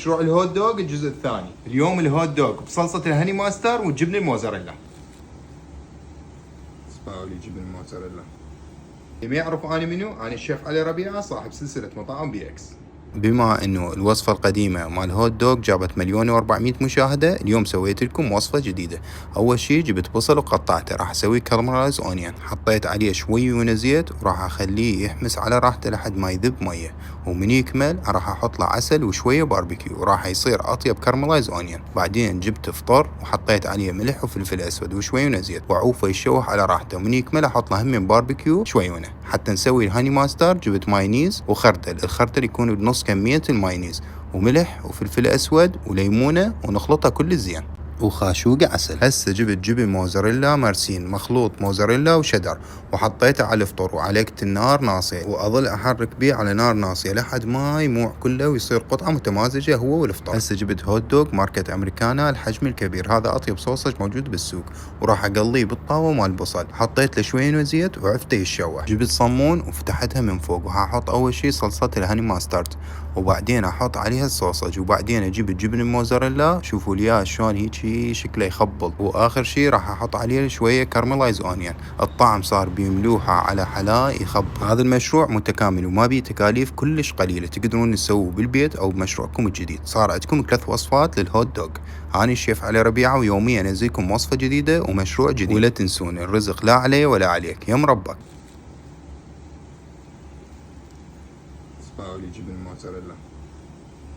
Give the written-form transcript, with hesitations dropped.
مشروع الهوت دوغ الجزء الثاني. اليوم الهوت دوغ بصلصة الهاني ماستر والجبن الموزاريلا. اسمعوا لي جبن الموزاريلا. اللي ما يعرف أنا منو، أنا الشيف علي ربيعة صاحب سلسلة مطاعم بي اكس. بما انه الوصفة القديمة مال هوت دوغ جابت 1,400,000 مشاهدة، اليوم سويت لكم وصفة جديدة. اول شي جبت بصل وقطعته، راح اسوي كارمرايز اونيون، حطيت عليه شوي من زيت وراح اخليه يحمس على راحته لحد ما يذب مية، ومن يكمل راح احط له عسل وشوية باربيكيو وراح يصير اطيب كارمرايز اونيون. بعدين جبت فطر وحطيت عليه ملح وفلفل اسود وشوي من زيت وعوفه يشوح على راحته، ومن يكمل احط له هم باربيكيو شوي منه. حتى نسوي الهاني ماستر جبت مايونيز وخردل، الخردل يكون بنص كمية المايونيز، وملح وفلفل اسود وليمونه، ونخلطها كل زين، وخاشوق عسل. هسه جبت جبن موزاريلا مرسين مخلوط موزاريلا وشدر وحطيته على الفطور، وعليكة النار ناصية، واظل احرك بيه على نار ناصية لحد ما يموع كله ويصير قطعة متمازجة هو والفطور. هسه جبت هوت دوغ ماركة امريكانا الحجم الكبير، هذا اطيب صوصج موجود بالسوق، وراح اقليه بالطاوة مال البصل، حطيت له شوية من زيت وعفته يتشوح. جبت صمون وفتحتها من فوق، وهحط اول شي صلصة الهاني ماسترد، وبعدين احط عليها الصوصج، وبعدين اجيب الجبن الموزاريلا، شوفوا لياه شلون هيجي شكله يخبل، واخر شي راح احط عليه شويه كارملايز اونيون. الطعم صار بملوحه على حلا يخبل. هذا المشروع متكامل وما بيه تكاليف كلش قليله، تقدرون تسووه بالبيت او بمشروعكم الجديد. صار عندكم 3 وصفات للهوت دوغ. أنا الشيف علي ربيعة، ويوميا انزلكم وصفه جديده ومشروع جديد. ولا تنسون الرزق لا علي ولا عليك، يا مربك. اسمعوا لي جبن موزاريلا.